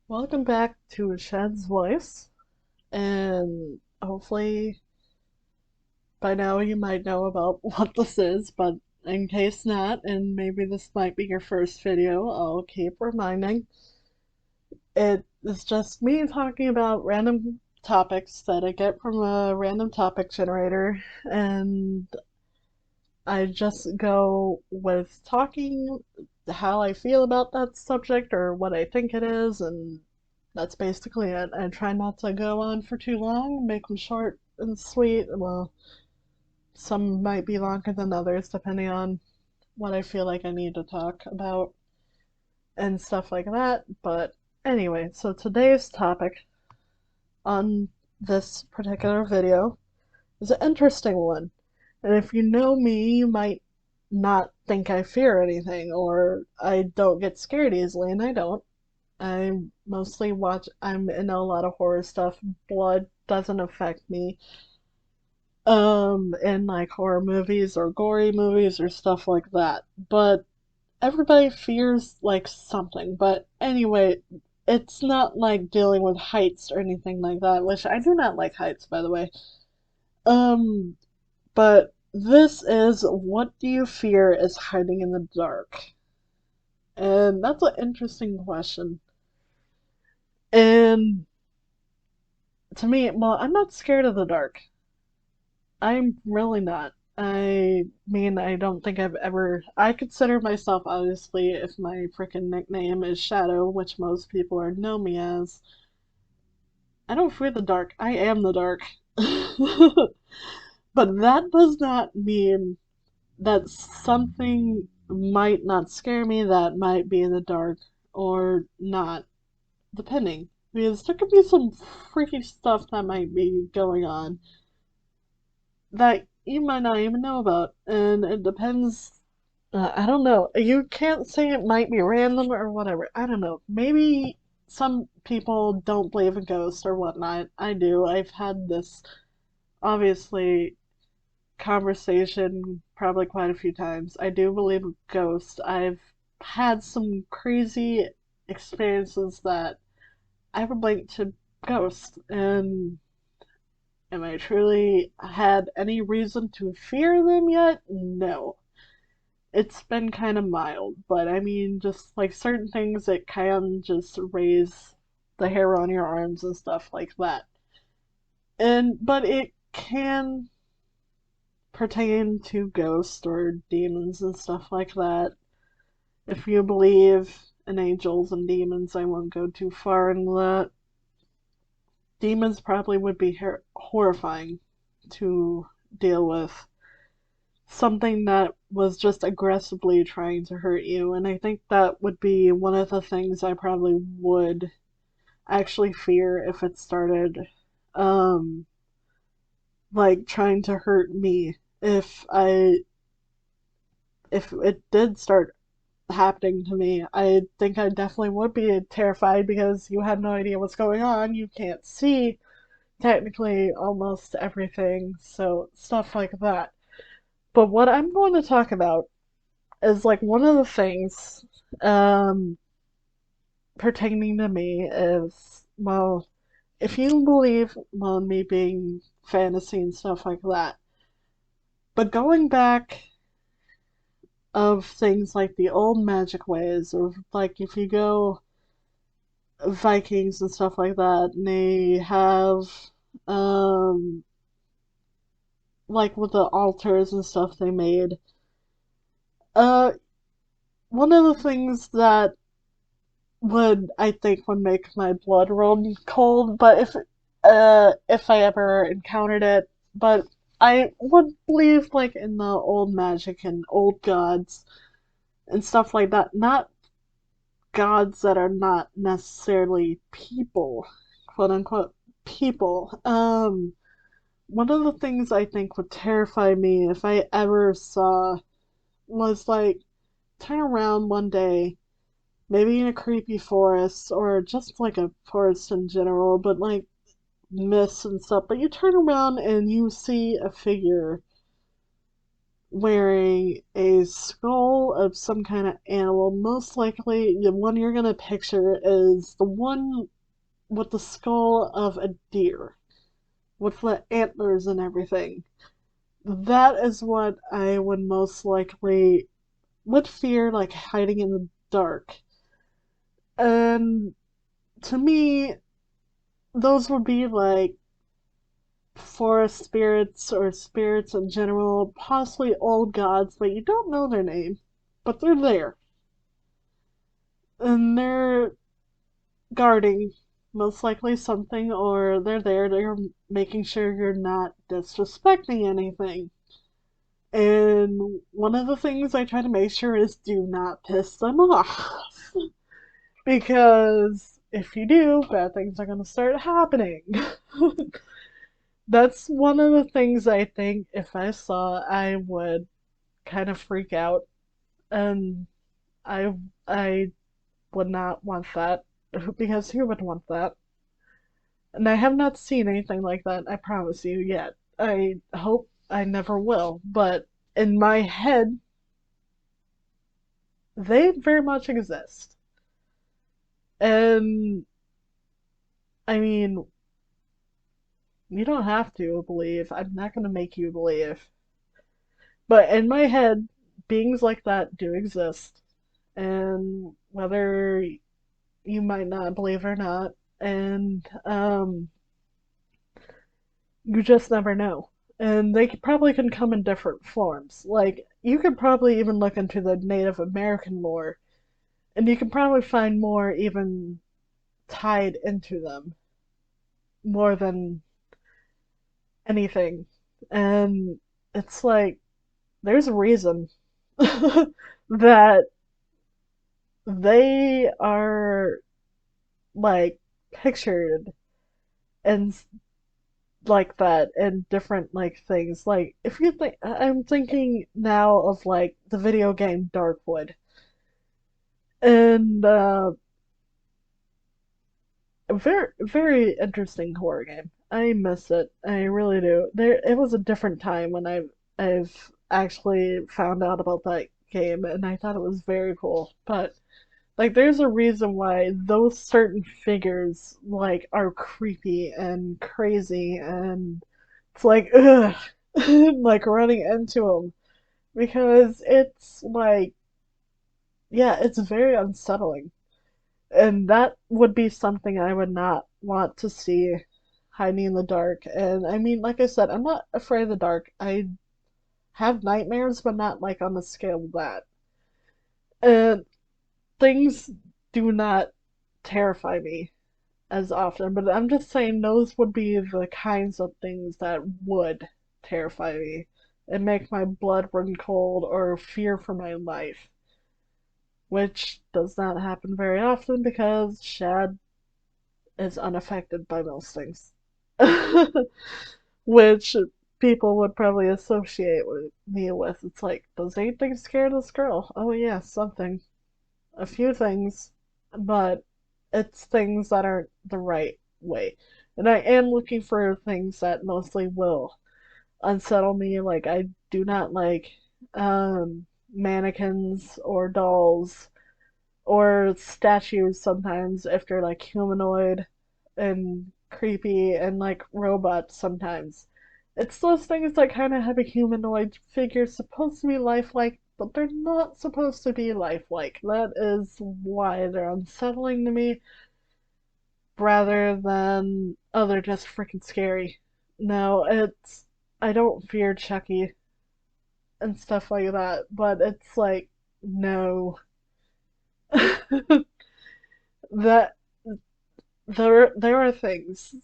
Welcome back to Shad's Voice, and hopefully by now you might know about what this is, but in case not, and maybe this might be your first video, I'll keep reminding. It is just me talking about random topics that I get from a random topic generator, and I just go with talking how I feel about that subject or what I think it is, and that's basically it. I try not to go on for too long, make them short and sweet. Well, some might be longer than others, depending on what I feel like I need to talk about and stuff like that. But anyway, so today's topic on this particular video is an interesting one. And if you know me, you might not think I fear anything or I don't get scared easily, and I don't. I mostly watch, I'm into a lot of horror stuff. Blood doesn't affect me. In like horror movies or gory movies or stuff like that. But everybody fears like something. But anyway, it's not like dealing with heights or anything like that, which I do not like heights, by the way. Um, but this is what do you fear is hiding in the dark? And that's an interesting question. And to me, well, I'm not scared of the dark. I'm really not. I mean, I don't think I've ever. I consider myself, obviously, if my freaking nickname is Shadow, which most people are know me as, I don't fear the dark. I am the dark. But that does not mean that something might not scare me that might be in the dark or not, depending. Because there could be some freaky stuff that might be going on that you might not even know about. And it depends. I don't know. You can't say it might be random or whatever. I don't know. Maybe some people don't believe in ghosts or whatnot. I do. I've had this, obviously, conversation probably quite a few times. I do believe in ghosts. I've had some crazy experiences that I relate to ghosts. And am I truly had any reason to fear them yet? No. It's been kind of mild, but I mean, just like certain things that can just raise the hair on your arms and stuff like that. But it can pertain to ghosts or demons and stuff like that. If you believe in angels and demons, I won't go too far into that. Demons probably would be horrifying to deal with. Something that was just aggressively trying to hurt you, and I think that would be one of the things I probably would actually fear if it started, um, like trying to hurt me. If it did start happening to me, I think I definitely would be terrified because you have no idea what's going on. You can't see technically almost everything, so stuff like that. But what I'm going to talk about is like one of the things um, pertaining to me is, well, if you believe, well, me being fantasy and stuff like that, but going back of things like the old magic ways, or like if you go Vikings and stuff like that, and they have, um, like with the altars and stuff they made, uh, one of the things that I think would make my blood run cold, but if I ever encountered it, but I would believe like in the old magic and old gods and stuff like that. Not gods that are not necessarily people, quote unquote people. One of the things I think would terrify me if I ever saw was like turn around one day, maybe in a creepy forest or just like a forest in general, but like mist and stuff. But you turn around and you see a figure wearing a skull of some kind of animal. Most likely, the one you're gonna picture is the one with the skull of a deer, with the antlers and everything. That is what I would most likely would fear, like hiding in the dark. And to me, those would be like forest spirits or spirits in general, possibly old gods, but you don't know their name, but they're there. And they're guarding most likely something, or they're making sure you're not disrespecting anything. And one of the things I try to make sure is do not piss them off. Because if you do, bad things are going to start happening. That's one of the things I think if I saw, I would kind of freak out. And I, I would not want that. Because who would want that? And I have not seen anything like that, I promise you, yet. I hope I never will. But in my head, they very much exist. And I mean, you don't have to believe. I'm not going to make you believe. But in my head, beings like that do exist. And whether you might not believe or not, and you just never know. And they probably can come in different forms. Like, you could probably even look into the Native American lore, and you can probably find more even tied into them, more than anything. And it's like, there's a reason that they are, like, pictured and like that and different like things. Like if you think I'm thinking now of like the video game Darkwood and a very interesting horror game. I miss it. I really do. There it was a different time when I've actually found out about that game and I thought it was very cool. But like there's a reason why those certain figures like are creepy and crazy and it's like ugh, like running into them because it's like yeah, it's very unsettling, and that would be something I would not want to see hiding in the dark. And I mean, like I said, I'm not afraid of the dark. I have nightmares, but not like on the scale of that. And things do not terrify me as often, but I'm just saying those would be the kinds of things that would terrify me and make my blood run cold or fear for my life, which does not happen very often because Shad is unaffected by most things. Which people would probably associate with me with. It's like, does anything scare this girl? Oh, yeah, something. A few things, but it's things that aren't the right way. And I am looking for things that mostly will unsettle me. Like, I do not like mannequins or dolls or statues sometimes if they're like humanoid and creepy and like robots sometimes. It's those things that kind of have a humanoid figure supposed to be lifelike, but they're not supposed to be lifelike. That is why they're unsettling to me rather than, oh, they're just freaking scary. No, it's, I don't fear Chucky and stuff like that, but it's like, no. that there are things,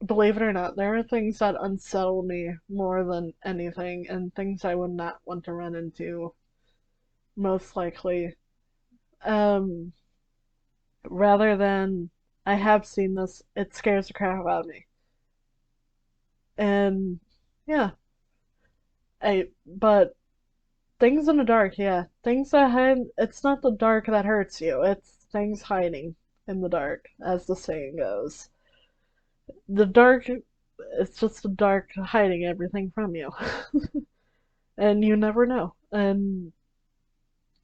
believe it or not, there are things that unsettle me more than anything, and things I would not want to run into, most likely. Um, Rather than, I have seen this, it scares the crap out of me. And yeah, but things in the dark, yeah, things that hide, it's not the dark that hurts you, it's things hiding in the dark, as the saying goes. The dark, it's just the dark hiding everything from you. and you never know, and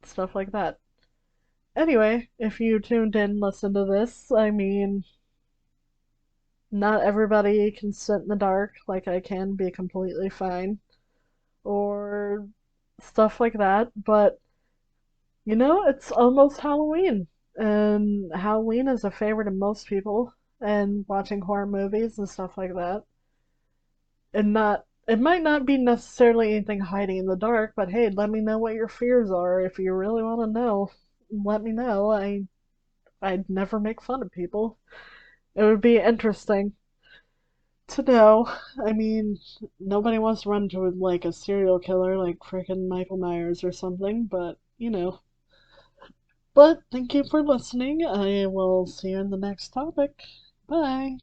stuff like that. Anyway, if you tuned in, listen to this. I mean, not everybody can sit in the dark like I can be completely fine, or stuff like that, but it's almost Halloween, and Halloween is a favorite of most people, and watching horror movies and stuff like that. And not it might not be necessarily anything hiding in the dark, but hey, let me know what your fears are. If you really want to know, let me know. I'd never make fun of people. It would be interesting to know. I mean, nobody wants to run to like a serial killer like freaking Michael Myers or something, but But thank you for listening. I will see you in the next topic. Bye.